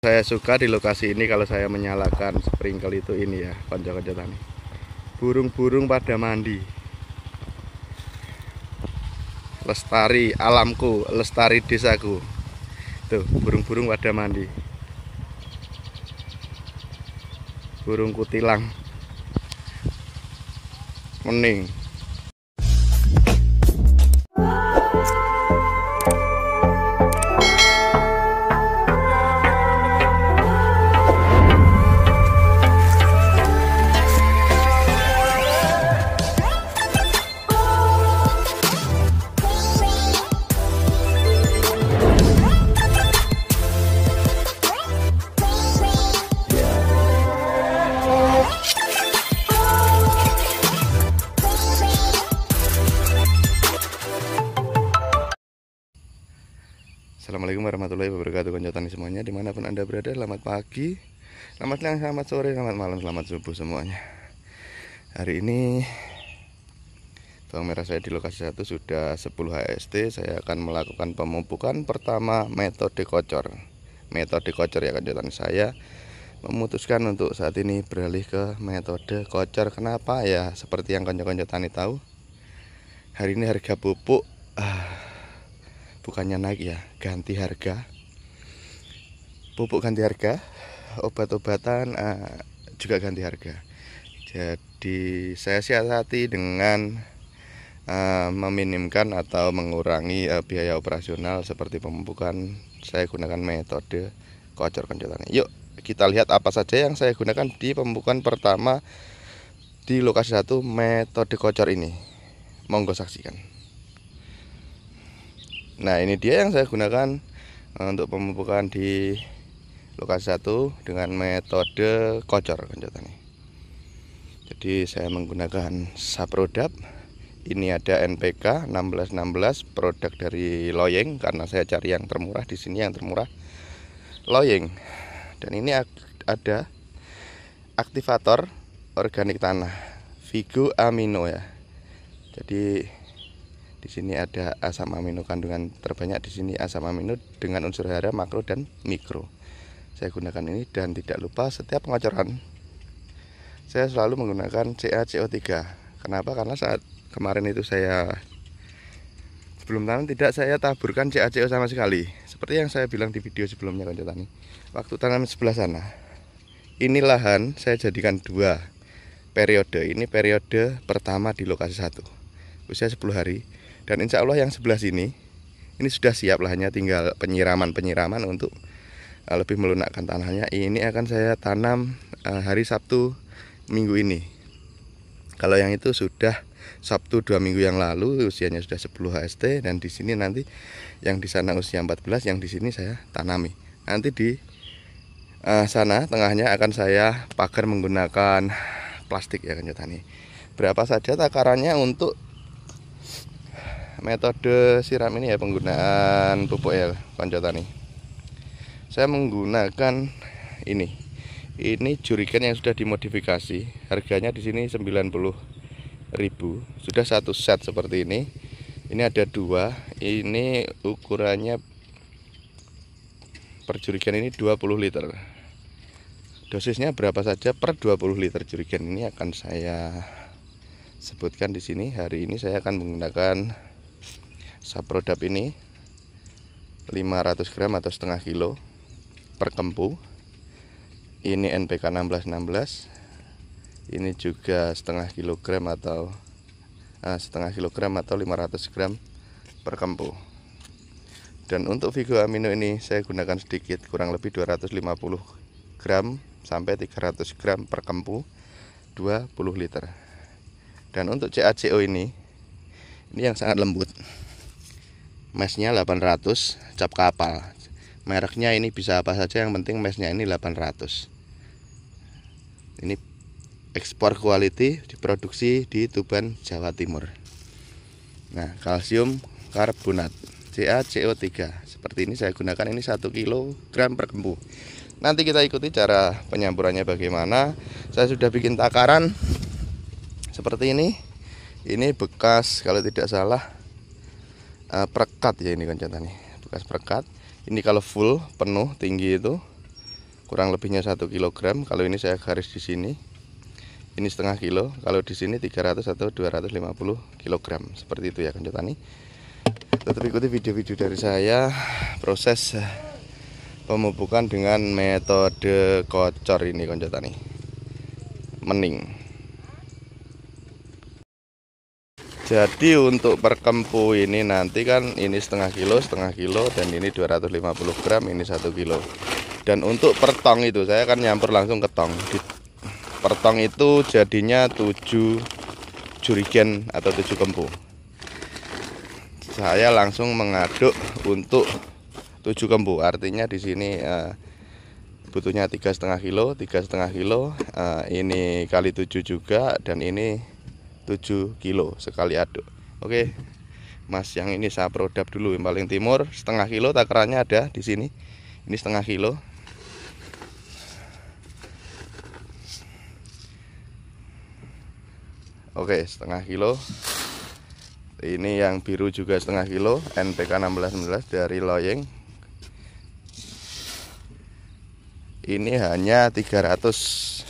Saya suka di lokasi ini kalau saya menyalakan sprinkle itu ini ya, konco-konco tani. Burung-burung pada mandi. Lestari alamku, lestari desaku. Tuh, burung-burung pada mandi. Burung kutilang. Mening. Assalamualaikum warahmatullahi wabarakatuh, konco tani semuanya dimanapun anda berada. Selamat pagi, selamat siang, selamat sore, selamat malam, selamat subuh semuanya. Hari ini bawang merah saya di lokasi 1 sudah 10 HST. Saya akan melakukan pemupukan pertama metode kocor. Metode kocor ya konco tani. Saya memutuskan untuk saat ini beralih ke metode kocor. Kenapa ya? Seperti yang konco-konco tani tahu, hari ini harga pupuk bukannya naik ya, ganti harga. Pupuk ganti harga, obat-obatan juga ganti harga. Jadi saya siasati dengan meminimkan atau mengurangi biaya operasional seperti pemupukan. Saya gunakan metode kocor konco tani. Yuk kita lihat apa saja yang saya gunakan di pemupukan pertama di lokasi 1 metode kocor ini. Monggo saksikan. Nah, ini dia yang saya gunakan untuk pemupukan di lokasi 1 dengan metode kocor konco tani. Jadi saya menggunakan Saprodap. Ini ada NPK 1616, produk dari Loyeng, karena saya cari yang termurah di sini, yang termurah Loyeng. Dan ini ada aktivator organik tanah Vigo Amino ya. Jadi di sini ada asam amino, kandungan terbanyak di sini asam amino dengan unsur hara makro dan mikro. Saya gunakan ini, dan tidak lupa setiap pengocoran saya selalu menggunakan CaCO3. Kenapa? Karena saat kemarin itu saya sebelum tanam tidak saya taburkan CaCO sama sekali. Seperti yang saya bilang di video sebelumnya konco tani. Waktu tanam sebelah sana, ini lahan saya jadikan 2 periode. Ini periode pertama di lokasi 1, usia 10 hari. Dan insya Allah yang sebelah sini ini sudah siap lahannya, tinggal penyiraman untuk lebih melunakkan tanahnya. Ini akan saya tanam hari Sabtu minggu ini. Kalau yang itu sudah Sabtu 2 minggu yang lalu, usianya sudah 10 HST. Dan di sini nanti yang di sana usia 14, yang di sini saya tanami. Nanti di sana tengahnya akan saya pagar menggunakan plastik ya konco tani. Berapa saja takarannya untuk metode siram ini ya, penggunaan pupuk ya konco tani. Saya menggunakan ini jurigen yang sudah dimodifikasi. Harganya di sini 90.000. Sudah 1 set seperti ini. Ini ada 2. Ini ukurannya per jurigen ini 20 liter. Dosisnya berapa saja per 20 liter jurigen ini akan saya sebutkan di sini. Hari ini saya akan menggunakan Saprodap ini 500 gram atau setengah kilo per kempu. Ini NPK 1616. Ini juga setengah kilogram atau 500 gram per kempu. Dan untuk Vigo Amino ini saya gunakan sedikit, kurang lebih 250 gram sampai 300 gram per kempu, 20 liter. Dan untuk CaCO ini yang sangat lembut. Mesnya 800 cap kapal. Mereknya ini bisa apa saja, yang penting mesnya ini 800. Ini ekspor quality, diproduksi di Tuban, Jawa Timur. Nah, kalsium karbonat CaCO3 seperti ini saya gunakan. Ini 1 kilogram per kempu. Nanti kita ikuti cara penyampurannya bagaimana. Saya sudah bikin takaran seperti ini. Ini bekas kalau tidak salah perekat ya, ini konco tani, bekas perekat. Ini kalau full penuh tinggi itu kurang lebihnya 1 kilogram. Kalau ini saya garis di sini, ini setengah kilo. Kalau di sini 300 atau 250 kilogram, seperti itu ya Konco Tani. Tetap ikuti video-video dari saya proses pemupukan dengan metode kocor ini Konco Tani, mening. Jadi untuk per kempu ini nanti kan ini setengah kilo, dan ini 250 gram, ini 1 kilo. Dan untuk per tong itu saya akan nyampur langsung ke tong. Di per tong itu jadinya 7 jurigen atau 7 kempu. Saya langsung mengaduk untuk 7 kempu. Artinya di sini butuhnya 3,5 kilo, 3,5 kilo. Ini kali 7 juga, dan ini 7 kilo sekali aduk. Oke, Mas, yang ini saya produk dulu yang paling timur, setengah kilo takarannya ada di sini. Ini setengah kilo. Oke, setengah kilo. Ini yang biru juga setengah kilo, NPK 1619 dari Loyeng. Ini hanya 300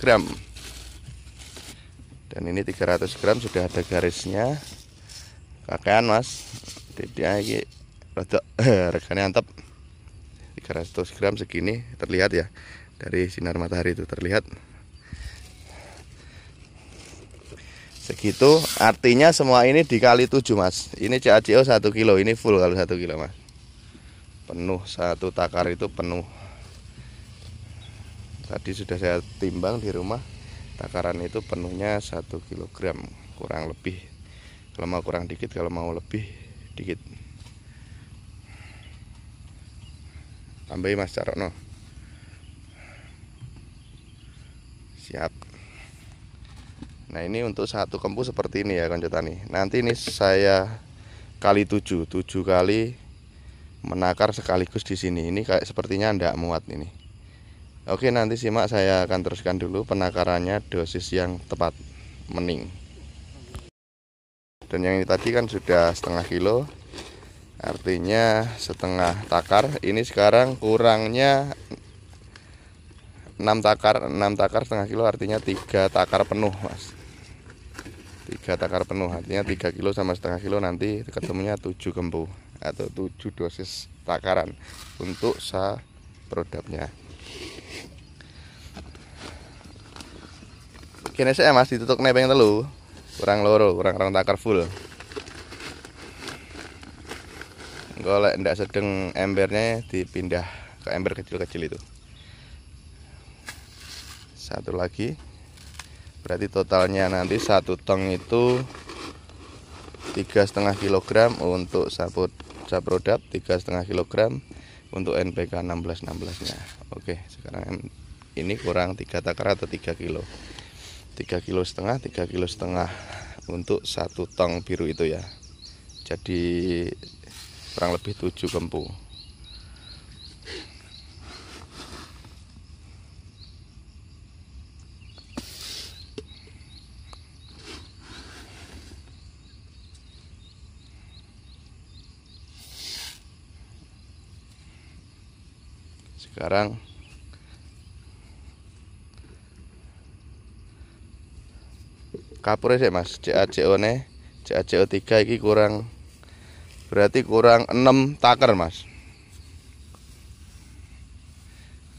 gram. Dan ini 300 gram sudah ada garisnya. Kakean Mas, tidak lagi rodok regane antep. 300 gram segini terlihat ya, dari sinar matahari itu terlihat segitu. Artinya semua ini dikali 7 Mas. Ini CaCO 1 kilo, ini full kalau 1 kilo Mas. Penuh, satu takar itu penuh. Tadi sudah saya timbang di rumah, takaran itu penuhnya 1 kilogram kurang lebih. Kalau mau kurang dikit, kalau mau lebih dikit. Tambahin Mas Carokno. Siap. Nah, ini untuk 1 kempu seperti ini ya Konco Tani. Nanti ini saya kali 7 kali menakar sekaligus di sini. Ini kayak sepertinya ndak muat ini. Oke, nanti simak, saya akan teruskan dulu penakarannya, dosis yang tepat mening. Dan yang ini tadi kan sudah setengah kilo, artinya setengah takar. Ini sekarang kurangnya 6 takar setengah kilo, artinya 3 takar penuh Mas. 3 takar penuh, artinya 3 kilo sama setengah kilo, nanti ketemunya 7 kempu atau 7 dosis takaran untuk produknya. Kini saya Mas ditutup nepeng telu, kurang loro, kurang takar full. Golek ndak sedang embernya dipindah ke ember kecil-kecil itu. Satu lagi, berarti totalnya nanti 1 tong itu 3,5 kilogram untuk saprodap, 3,5 kilogram untuk NPK 1616 nya. Oke, sekarang ini kurang 3 takar atau 3 kilo. 3,5 kilo, 3,5 kilo untuk 1 tong biru itu ya. Jadi kurang lebih 7 kempu. Sekarang kapure sih Mas, CaCO 3 ini kurang, berarti kurang 6 takar Mas.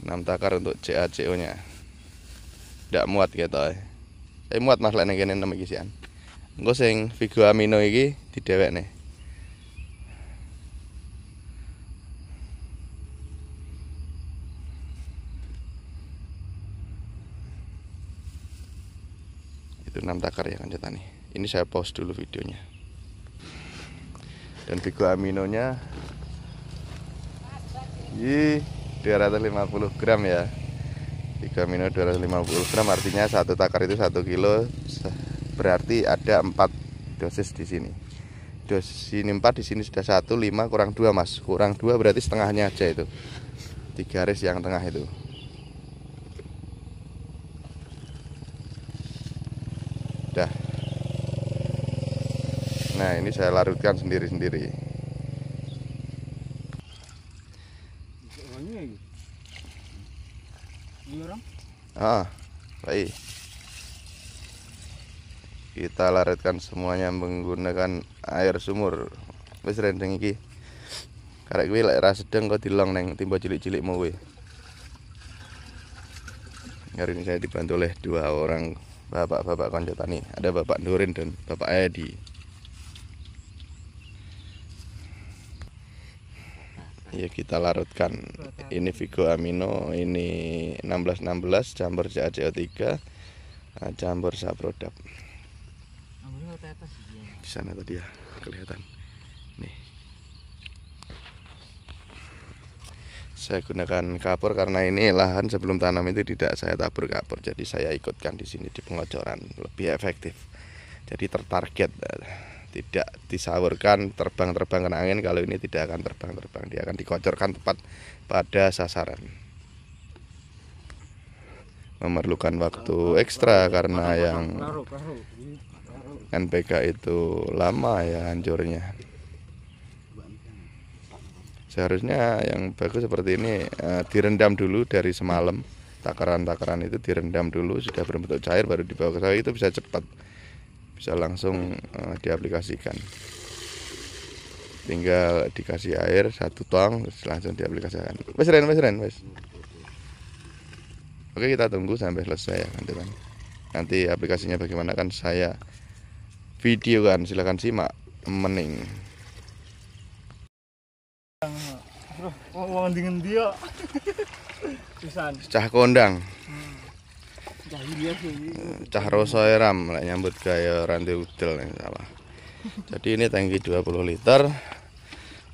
6 takar untuk CaCO nya. Ndak muat gitu. Muat Mas lek ning kene 6 iki sian. Engko sing Vigo Amino iki didewekne. Itu 6 takar ya Konco Tani. Ini saya pause dulu videonya. Dan Vigo Aminonya 250 gram ya. Vigo Amino 250 gram, artinya 1 takar itu 1 kilo, berarti ada 4 dosis di sini. Dosis ini 4, di sini sudah 1, 5 kurang 2 Mas. Kurang 2 berarti setengahnya aja itu. 3 garis yang tengah itu. Dah. Nah, ini saya larutkan sendiri-sendiri. Baik. Kita laretkan semuanya menggunakan air sumur. Wis rendeng iki. Karek kuwi lek ra sedeng kok dilong neng timba cilik-cilik mau kuwi. Hari ini saya dibantu oleh 2 orang bapak-bapak konco tani. Ada Bapak Nurin dan Bapak Edi. Ya kita larutkan. Ini Vigo Amino, ini 1616 campur CaCO3, campur Saprodap. Di sana tadi ya kelihatan. Nih. Saya gunakan kapur karena ini lahan sebelum tanam itu tidak saya tabur kapur, jadi saya ikutkan di sini di pengocoran lebih efektif. Jadi tertarget, tidak disaurkan terbang-terbang kena angin. Kalau ini tidak akan terbang-terbang, dia akan dikocorkan tepat pada sasaran. Memerlukan waktu ekstra karena yang NPK itu lama ya hancurnya. Seharusnya yang bagus seperti ini direndam dulu dari semalam. Takaran-takaran itu direndam dulu, sudah berbentuk cair baru dibawa ke sawah, itu bisa cepat, bisa langsung diaplikasikan. Tinggal dikasih air 1 tong langsung diaplikasikan. Wes. Oke, kita tunggu sampai selesai ya kan. Nanti aplikasinya bagaimana kan saya video kan, silahkan simak mening. Wong dingin dia. Pisan. Cah kondang. Cah rasa eram lek nyambut gaya rantai udel yang salah. Jadi ini tangki 20 liter.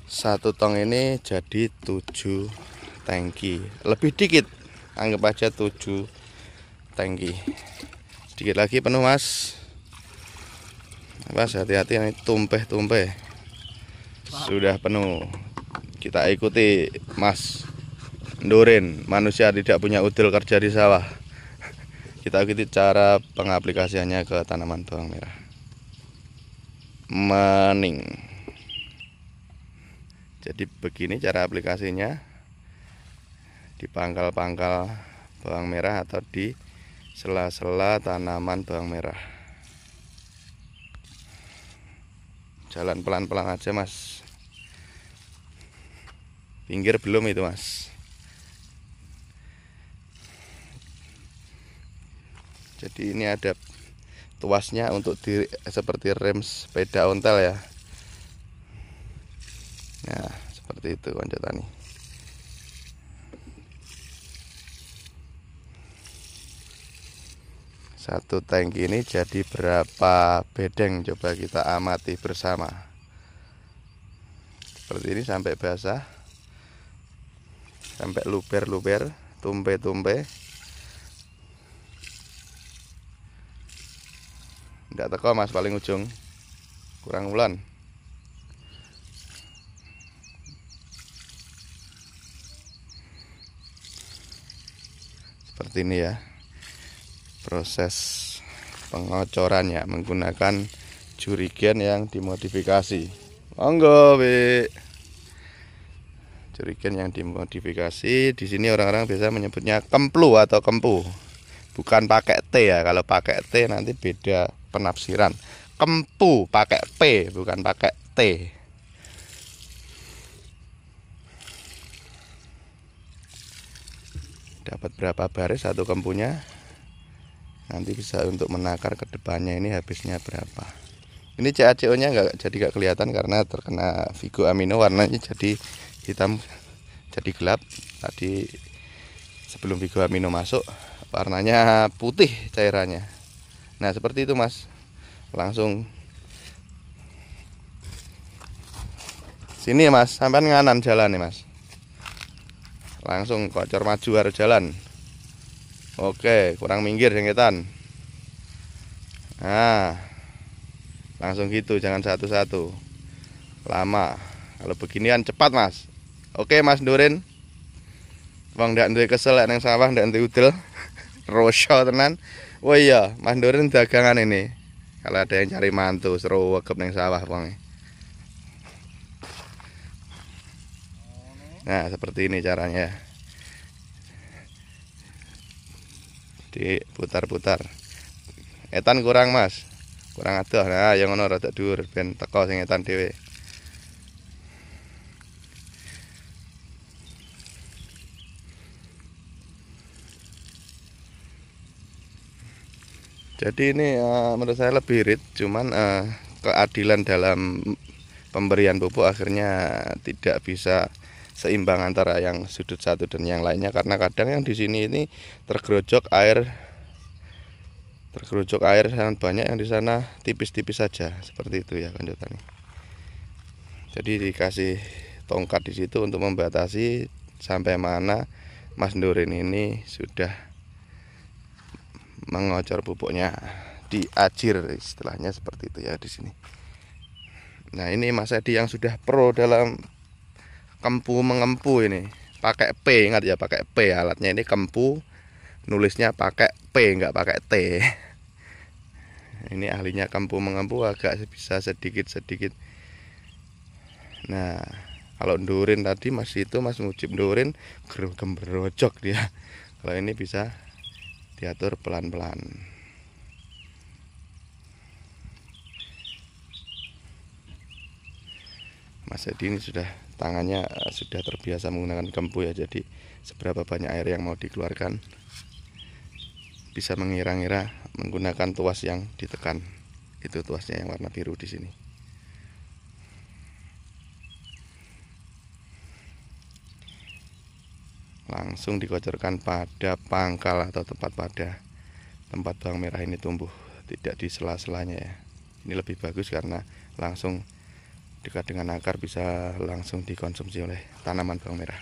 1 tong ini jadi 7 tangki. Lebih dikit. Anggap aja 7 tangki. Sedikit lagi penuh, Mas. Mas hati-hati ini tumpeh-tumpeh. Sudah penuh. Kita ikuti Mas Nurin, manusia tidak punya udel kerja di sawah. Kita ikuti cara pengaplikasiannya ke tanaman bawang merah. Mening. Jadi begini cara aplikasinya. Di pangkal-pangkal bawang merah atau di sela-sela tanaman bawang merah. Jalan pelan-pelan aja, Mas. Pinggir belum itu, Mas. Jadi ini ada tuasnya untuk seperti rem sepeda ontel ya. Nah, seperti itu konco tani. Satu tangki ini jadi berapa bedeng, coba kita amati bersama. Seperti ini sampai basah. Sampai luber-luber, tumpe-tumpe. Nggak teko, Mas, paling ujung. Kurang ulan. Seperti ini ya. Proses pengocorannya menggunakan jurigen yang dimodifikasi. Monggo, Bi. Jurigen yang dimodifikasi. Di sini orang-orang biasa menyebutnya kemplu atau kempu. Bukan pakai T ya. Kalau pakai T nanti beda penafsiran. Kempu pakai P, bukan pakai T. Dapat berapa baris satu kempunya? Nanti bisa untuk menakar ke depannya ini habisnya berapa. Ini CaCO-nya nggak kelihatan karena terkena Vigo Amino, warnanya jadi hitam, jadi gelap. Tadi sebelum Vigo Amino masuk warnanya putih cairannya. Nah seperti itu, Mas. Langsung sini, Mas, sampai nganan jalan nih, Mas. Langsung kocor maju harus jalan. Oke, kurang minggir jengketan. Nah, langsung gitu, jangan satu-satu. Lama. Kalau beginian cepat, Mas. Oke, Mas Nurin. Wong ndak duwe kesel nang sawah, ndak duwe udel. Rosyo tenan. Oh iya, Mas Nurin dagangan ini. Kalau ada yang cari mantu, seru wegep nang sawah wong. Nah, seperti ini caranya. diputar-putar. Etan kurang Mas, kurang adoh. Nah yang ngono rada dhuwur ben teko sing etan dhewe. Jadi ini menurut saya lebih irit, cuman keadilan dalam pemberian pupuk akhirnya tidak bisa seimbang antara yang sudut satu dan yang lainnya, karena kadang yang di sini ini tergerojok air sangat banyak, yang di sana tipis-tipis saja seperti itu ya Kanjeng Tani. Jadi dikasih tongkat di situ untuk membatasi sampai mana Mas Nurin ini sudah mengocor pupuknya, diajir istilahnya seperti itu ya di sini. Nah ini Mas Edi yang sudah pro dalam kempu mengempu ini, pakai P, ingat ya, pakai P alatnya ini. Kempu nulisnya pakai P, nggak pakai T. Ini ahlinya kempu mengempu, agak bisa sedikit-sedikit. Nah kalau Nurin tadi Mas Mujib Nurin gembrojok dia. Kalau ini bisa diatur pelan-pelan. Mas Edi ini sudah tangannya sudah terbiasa menggunakan kempu ya, jadi seberapa banyak air yang mau dikeluarkan bisa mengira-ngira menggunakan tuas yang ditekan. Itu tuasnya yang warna biru di sini. Langsung dikocorkan pada pangkal atau tempat bawang merah ini tumbuh, tidak di sela-selanya ya. Ini lebih bagus karena langsung dekat dengan akar, bisa langsung dikonsumsi oleh tanaman bawang merah.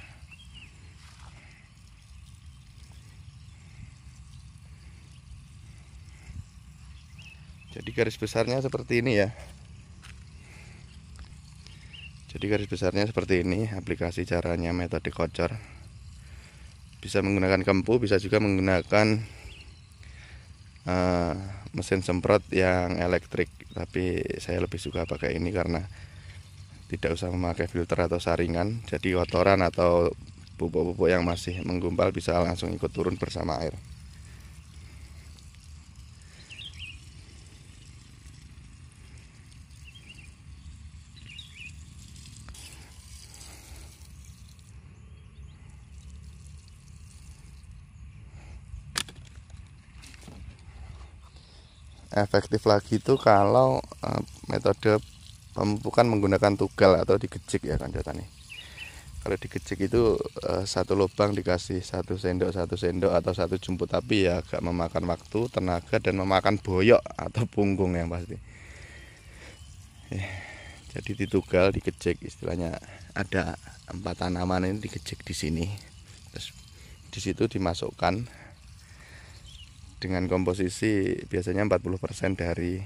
Jadi garis besarnya seperti ini ya. Jadi garis besarnya seperti ini aplikasi caranya metode kocor. Bisa menggunakan kempu, bisa juga menggunakan mesin semprot yang elektrik, tapi saya lebih suka pakai ini karena tidak usah memakai filter atau saringan. Jadi kotoran atau pupuk-pupuk yang masih menggumpal bisa langsung ikut turun bersama air. Efektif lagi itu kalau metode pemupukan menggunakan tugal atau digejik ya Kanjeng Tani. Kalau digejik itu satu lubang dikasih 1 sendok atau 1 jumput, tapi ya agak memakan waktu, tenaga, dan memakan boyok atau punggung yang pasti. Jadi ditugal, digejik, istilahnya ada 4 tanaman ini digejik di sini. Terus di situ dimasukkan dengan komposisi biasanya 40% dari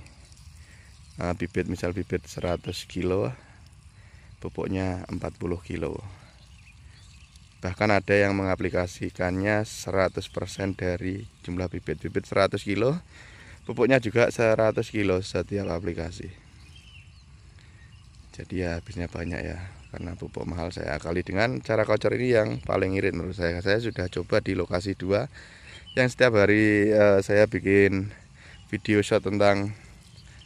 bibit. Misal bibit 100 kilo, pupuknya 40 kilo. Bahkan ada yang mengaplikasikannya 100% dari jumlah bibit. Bibit 100 kilo, pupuknya juga 100 kilo setiap aplikasi. Jadi ya habisnya banyak ya, karena pupuk mahal. Saya akali dengan cara kocor ini yang paling irit menurut saya. Saya sudah coba di lokasi 2 yang setiap hari saya bikin video shot tentang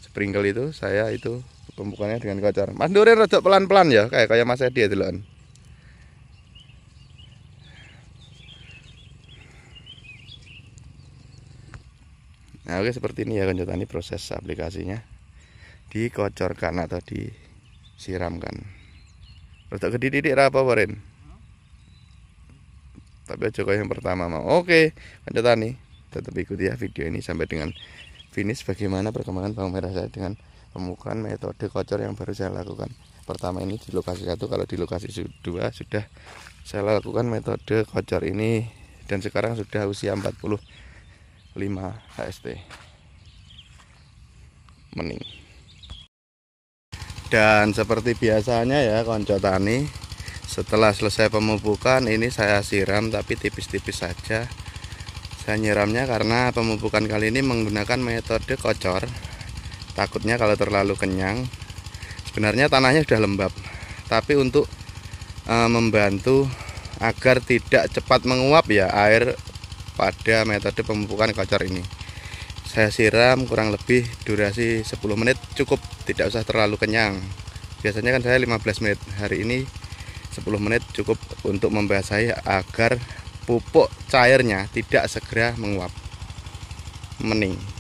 sprinkle itu. Saya itu pemupukannya dengan kocor. Mas Nurin rada pelan-pelan ya, kayak Mas Edi ya duluan. Nah oke, seperti ini ya Kanjeng Tani proses aplikasinya. Dikocorkan atau disiramkan. Rada gede-gede apa Ren? Tapi aja yang pertama mau. Oke Kanjeng Tani, tetap ikuti ya video ini sampai dengan finish bagaimana perkembangan bawang merah saya dengan pemupukan metode kocor yang baru saya lakukan. Pertama ini di lokasi 1, kalau di lokasi 2 sudah saya lakukan metode kocor ini, dan sekarang sudah usia 45 HST mening. Dan seperti biasanya ya Kanjeng Tani, setelah selesai pemupukan ini saya siram, tapi tipis-tipis saja. Saya nyiramnya karena pemupukan kali ini menggunakan metode kocor. Takutnya kalau terlalu kenyang, sebenarnya tanahnya sudah lembab, tapi untuk membantu agar tidak cepat menguap ya, air pada metode pemupukan kocor ini. Saya siram kurang lebih durasi 10 menit cukup, tidak usah terlalu kenyang. Biasanya kan saya 15 menit, hari ini 10 menit cukup untuk membasahi agar pupuk cairnya tidak segera menguap, mening.